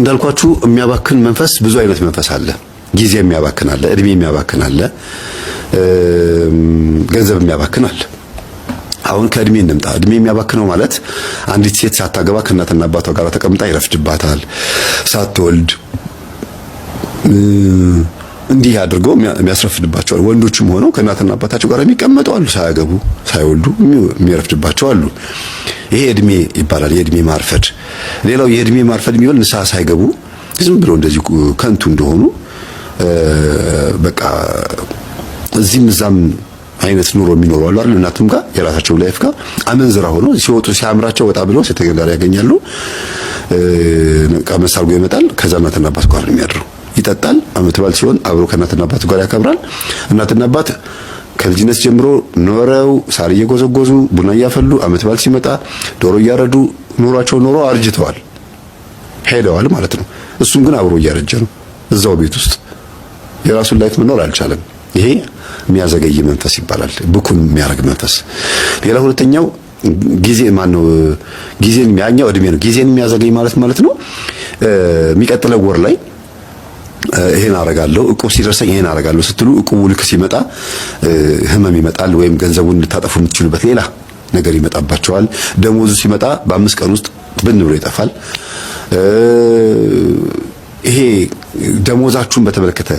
እንዳልኳችሁ የሚያባክን መንፈስ ብዙ አይነት መንፈስ አለ። ጊዜ የሚያባክን አለ፣ እድሜ የሚያባክን አለ፣ ገንዘብ የሚያባክን አለ። አሁን ከእድሜ እንምጣ። እድሜ የሚያባክነው ማለት አንዲት ሴት ሳታገባ ከእናትና አባቷ ጋር ተቀምጣ ይረፍድባታል። ሳትወልድ እንዲህ አድርገው የሚያስረፍድባቸው ወንዶችም ሆነው ከእናትና አባታቸው ጋር የሚቀመጡ አሉ፣ ሳያገቡ ሳይወልዱ የሚረፍድባቸው አሉ። ይሄ እድሜ ይባላል፣ የእድሜ ማርፈድ። ሌላው የእድሜ ማርፈድ የሚሆን ንስሐ ሳይገቡ ዝም ብሎ እንደዚህ ከንቱ እንደሆኑ በቃ እዚህም እዛም አይነት ኑሮ የሚኖሩ አሉ አይደል? እናቱም ጋር የራሳቸው ላይፍ ጋር አመንዝራ ሆኖ ሲወጡ ሲያምራቸው ወጣ ብለው ሴተኛ ጋር ያገኛሉ። ቀመስ አድርጎ ይመጣል። ከዛ እናትና አባቱ ጋር ነው የሚያድረው። ይጠጣል። አመት በዓል ሲሆን አብሮ ከእናትና አባቱ ጋር ያከብራል። እናትና አባት ከልጅነት ጀምሮ ኖረው ሳር እየጎዘጎዙ ቡና እያፈሉ አመት በዓል ሲመጣ ዶሮ እያረዱ ኑሯቸው ኖሮ አርጅተዋል፣ ሄደዋል ማለት ነው። እሱም ግን አብሮ እያረጀ ነው እዛው ቤት ውስጥ የራሱን ላይፍ መኖር አልቻለም። ይሄ የሚያዘገይ መንፈስ ይባላል፣ ብኩን የሚያረግ መንፈስ። ሌላ ሁለተኛው ጊዜ ማነው? ጊዜን ያኛው እድሜ ነው። ጊዜን የሚያዘገይ ማለት ነው። የሚቀጥለው ወር ላይ ይሄን አረጋለሁ እቁብ ሲደርሰኝ ይሄን አረጋለሁ ስትሉ እቁቡ ልክ ሲመጣ ህመም ይመጣል፣ ወይም ገንዘቡን ልታጠፉ የምትችሉበት ሌላ ነገር ይመጣባቸዋል። ደሞዙ ሲመጣ በ5 ቀን ውስጥ ብን ብሎ ይጠፋል። ይሄ ደሞዛችሁን በተመለከተ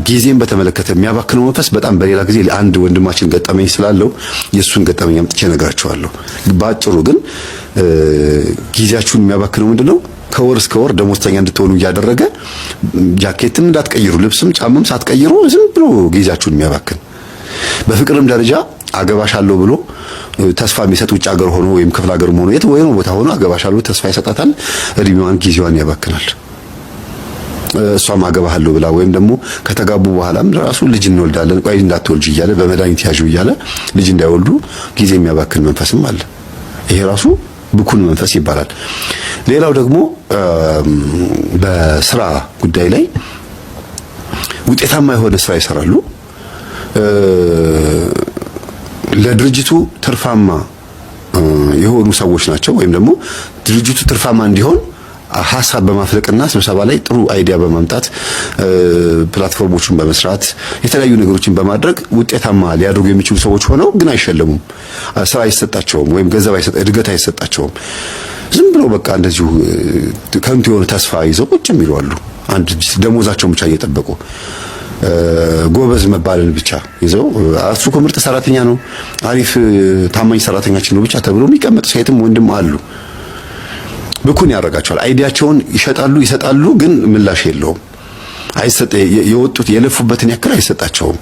ጊዜን በተመለከተ የሚያባክነው መንፈስ በጣም በሌላ ጊዜ አንድ ወንድማችን ገጠመኝ ስላለው የሱን ገጠመኝ አምጥቼ እነግራችኋለሁ። ባጭሩ ግን ጊዜያችሁን የሚያባክነው ምንድነው? ከወር እስከ ወር ደሞዝተኛ እንድትሆኑ እያደረገ ጃኬትም እንዳትቀይሩ ልብስም ጫማም ሳትቀይሩ ዝም ብሎ ጊዜያችሁን የሚያባክን፣ በፍቅርም ደረጃ አገባሻለሁ ብሎ ተስፋ የሚሰጥ ውጭ ሀገር ሆኖ ወይም ክፍለ ሀገርም ሆኖ የት ወይም ቦታ ሆኖ አገባሻለሁ ተስፋ ይሰጣታል። እድሜዋን ጊዜዋን ያባክናል። እሷም አገባሃለሁ ብላ ወይም ደግሞ ከተጋቡ በኋላም ራሱ ልጅ እንወልዳለን ቆይ እንዳትወልጂ እያለ በመድኃኒት ያዥው እያለ ልጅ እንዳይወልዱ ጊዜ የሚያባክን መንፈስም አለ። ይሄ ራሱ ብኩን መንፈስ ይባላል። ሌላው ደግሞ በስራ ጉዳይ ላይ ውጤታማ የሆነ ስራ ይሰራሉ። ለድርጅቱ ትርፋማ የሆኑ ሰዎች ናቸው። ወይም ደግሞ ድርጅቱ ትርፋማ እንዲሆን ሐሳብ በማፍለቅና ስብሰባ ላይ ጥሩ አይዲያ በማምጣት ፕላትፎርሞችን በመስራት የተለያዩ ነገሮችን በማድረግ ውጤታማ ሊያደርጉ የሚችሉ ሰዎች ሆነው ግን አይሸለሙም። ስራ አይሰጣቸውም፣ ወይም ገንዘብ እድገት አይሰጣቸውም። ዝም ብሎ በቃ እንደዚሁ ከንቱ የሆነ ተስፋ ይዘው ቁጭ የሚሉ አሉ። አንድ ደሞዛቸውን ብቻ እየጠበቁ ጎበዝ መባልን ብቻ ይዘው እሱ እኮ ምርጥ ሰራተኛ ነው፣ አሪፍ ታማኝ ሰራተኛችን ነው ብቻ ተብሎ የሚቀመጥ ሴትም ወንድም አሉ። ብኩን ያደርጋቸዋል። አይዲያቸውን ይሰጣሉ፣ ግን ምላሽ የለውም። የወጡት የለፉበትን ያክል አይሰጣቸውም።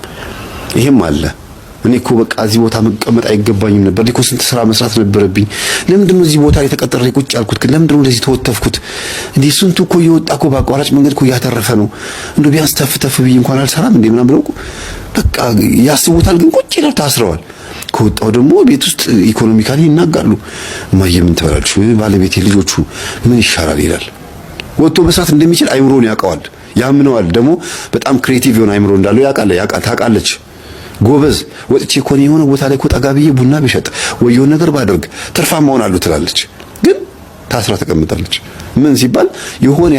ይሄም አለ። እኔ እኮ በቃ እዚህ ቦታ መቀመጥ አይገባኝም ነበር፣ እኮ ስንት ስራ መስራት ነበረብኝ፣ ለምንድነው እዚህ ቦታ ላይ ተቀጥሬ ቁጭ ያልኩት? ግን ለምንድነው እንደዚህ ተወተፍኩት? እንዴ ስንቱ እኮ እየወጣ እኮ በአቋራጭ መንገድ እኮ እያተረፈ ነው፣ እንደው ቢያንስ ተፍ ብዬ እንኳን አልሰራም እንዴ ምናምን ብለው በቃ ያስቡታል። ግን ቁጭ ይላል፣ ታስረዋል። ከወጣው ደግሞ ቤት ውስጥ ኢኮኖሚካሊ ይናጋሉ። እማዬ ምን ትበላለች? ባለቤቴ፣ ልጆቹ ምን ይሻላል ይላል። ወጥቶ መስራት እንደሚችል አይምሮን ያውቀዋል፣ ያምነዋል። ደግሞ በጣም ክሬቲቭ የሆነ አይምሮ እንዳለው ታውቃለች። ጎበዝ ወጥቼ እኮ ነው የሆነ ቦታ ላይ እኮ ጠጋ ብዬ ቡና ቢሸጥ ወይ የሆነ ነገር ባደርግ ትርፋማ እሆናለሁ ትላለች። ግን ታስራ ተቀምጣለች። ምን ሲባል የሆነ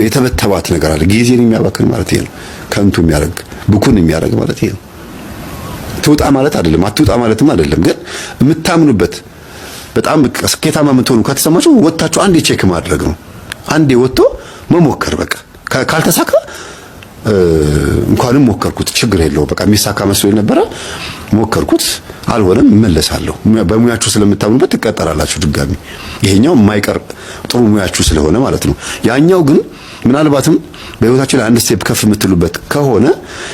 የተበተባት ነገር አለ። ጊዜን የሚያባክን ማለት ይሄ ነው። ከንቱ የሚያደርግ ብኩን የሚያደርግ ማለት ይሄ ነው። ትውጣ ማለት አይደለም፣ አትውጣ ማለትም አይደለም። ግን የምታምኑበት በጣም ስኬታማ የምትሆኑ ከተሰማችሁ ወጣችሁ አንዴ ቼክ ማድረግ ነው። አንዴ ወጥቶ መሞከር በቃ ካልተሳካ እንኳንም ሞከርኩት ችግር የለው በቃ የሚሳካ መስሎኝ ነበረ ሞከርኩት አልሆነም እመለሳለሁ። በሙያችሁ ስለምታምኑበት ትቀጠራላችሁ ድጋሚ። ይሄኛው የማይቀር ጥሩ ሙያችሁ ስለሆነ ማለት ነው። ያኛው ግን ምናልባትም በህይወታችሁ ላይ አንድ ስቴፕ ከፍ የምትሉበት ከሆነ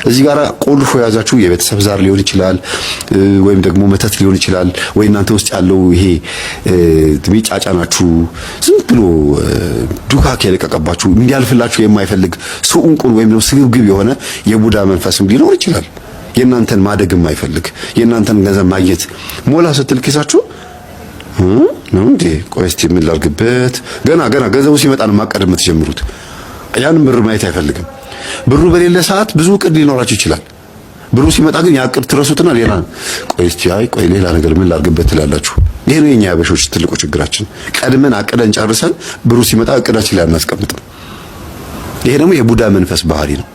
እዚህ ጋር ቆልፎ የያዛችሁ የቤተሰብ ዛር ሊሆን ይችላል፣ ወይም ደግሞ መተት ሊሆን ይችላል፣ ወይ እናንተ ውስጥ ያለው ይሄ ሚጫጫናችሁ ዝም ብሎ ዱካክ የለቀቀባችሁ እንዲያልፍላችሁ የማይፈልግ ሱንቁን ወይም ደግሞ ስግብግብ የሆነ የቡዳ መንፈስም ሊኖር ይችላል። የእናንተን ማደግ የማይፈልግ የእናንተን ገንዘብ ማግኘት ሞላ ስትል ኪሳችሁ ነው እንዴ ቆይ እስቲ ምን ላድርግበት? ገና ገንዘቡ ሲመጣ ነው ማቀድ የምትጀምሩት። ያን ብር ማየት አይፈልግም። ብሩ በሌለ ሰዓት ብዙ እቅድ ሊኖራችሁ ይችላል። ብሩ ሲመጣ ግን ያቅድ ትረሱትና ሌላ ቆይ ሌላ ነገር ምን ላድርግበት ትላላችሁ። ይሄ ነው የኛ ያበሾች ትልቁ ችግራችን። ቀድመን አቅደን ጨርሰን ብሩ ሲመጣ እቅዳችን ላይ አናስቀምጥም። ይሄ ደግሞ የቡዳ መንፈስ ባህሪ ነው።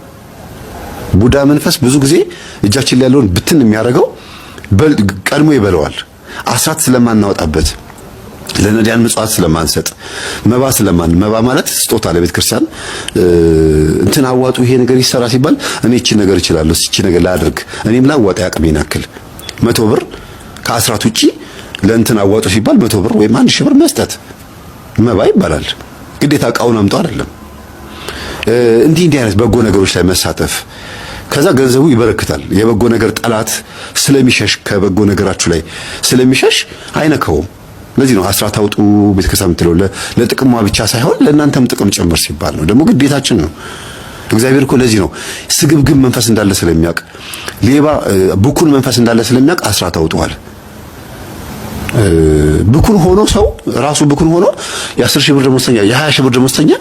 ቡዳ መንፈስ ብዙ ጊዜ እጃችን ላይ ያለውን ብትን የሚያደርገው ቀድሞ ይበለዋል። አስራት ስለማናወጣበት፣ ለነዳያን ምጽዋት ስለማንሰጥ፣ መባ ማለት ስጦታ ለቤተ ክርስቲያን እንትን አዋጡ ይሄ ነገር ይሰራ ሲባል እኔ እቺ ነገር እችላለሁ እቺ ነገር ላድርግ እኔም ላዋጣ ያቅሜን ያክል 100 ብር ከአስራት ውጪ ለእንትን አዋጡ ሲባል 100 ብር ወይም 1000 ብር መስጠት መባ ይባላል። ግዴታ ዕቃውን አምጡ አይደለም። እንዲህ አይነት በጎ ነገሮች ላይ መሳተፍ፣ ከዛ ገንዘቡ ይበረክታል። የበጎ ነገር ጠላት ስለሚሸሽ ከበጎ ነገራችሁ ላይ ስለሚሸሽ አይነካውም። ለዚህ ነው አስራት አውጡ ቤተክርስቲያን የምትለው ለጥቅሟ ብቻ ሳይሆን ለእናንተም ጥቅም ጭምር ሲባል ነው። ደግሞ ግዴታችን ነው። እግዚአብሔር እኮ ለዚህ ነው ስግብግብ መንፈስ እንዳለ ስለሚያውቅ፣ ሌባ ብኩን መንፈስ እንዳለ ስለሚያውቅ አስራት አውጡዋል። ብኩን ሆኖ ሰው ራሱ ብኩን ሆኖ የ10 ሺህ ብር ደሞዝተኛ የ20 ሺህ ብር ደሞዝተኛ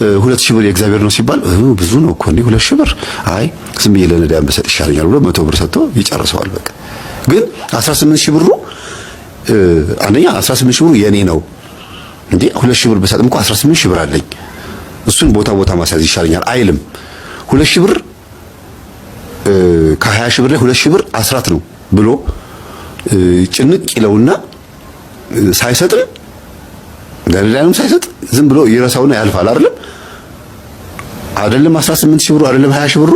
2 ሺህ ብር የእግዚአብሔር ነው ሲባል ብዙ ነው እኮ እንዴ 2 ሺህ ብር አይ ዝም ብዬ ለነዳያን በሰጥ ይሻለኛል ብሎ 100 ብር ሰጥቶ ይጨርሰዋል። በቃ ግን 18 ሺህ ብሩ አንደኛ 18 ሺህ ብሩ የኔ ነው እንዴ 2 ሺህ ብር በሰጥም እኮ 18 ሺህ ብር አለኝ እሱን ቦታ ማስያዝ ይሻለኛል አይልም። 2 ሺህ ብር ከ20 ሺህ ብር ላይ 2 ሺህ ብር አስራት ነው ብሎ ጭንቅ ይለውና ሳይሰጥም ለነዳያንም ሳይሰጥ ዝም ብሎ ይረሳውና ያልፋል። አይደለም 18 ሺህ ብሩ አይደለም 20 ሺህ ብሩ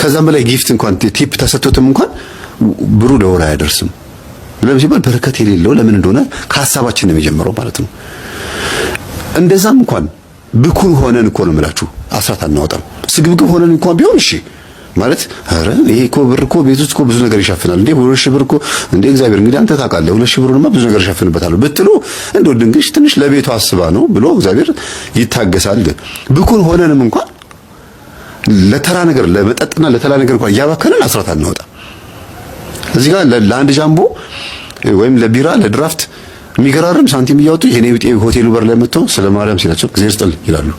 ከዛም በላይ ጊፍት እንኳን ቲፕ ተሰጥቶትም እንኳን ብሩ ለወራ አያደርስም። ለምን ሲባል በረከት የሌለው ለምን እንደሆነ ከሐሳባችን ነው የሚጀምረው ማለት ነው። እንደዛም እንኳን ብኩን ሆነን እኮ ነው የምላችሁ አስራት አናወጣም። ስግብግብ ሆነን እንኳን ቢሆን እሺ ማለት አረ ይሄ እኮ ብር እኮ ቤት ውስጥ እኮ ብዙ ነገር ይሸፍናል እንዴ 2 ሺህ ብር እኮ እንዴ እግዚአብሔር እንግዲህ አንተ ታውቃለህ 2 ሺህ ብሩንማ ብዙ ነገር ይሸፍንበታል ብትሉ እንደው ድንግሽ ትንሽ ለቤቱ አስባ ነው ብሎ እግዚአብሔር ይታገሳል። ብኩን ሆነንም እንኳን ለተራ ነገር ለመጠጥና ለተራ ነገር እንኳን እያባከንን አስራት አናወጣም። እዚህ ጋር ለአንድ ጃምቦ ወይም ለቢራ ለድራፍት የሚገራርም ሳንቲም እያወጡ የኔ ሆቴሉ በር ላይ መጥተው ስለ ማርያም ሲላቸው እግዚአብሔር ይስጥልኝ ይላሉ።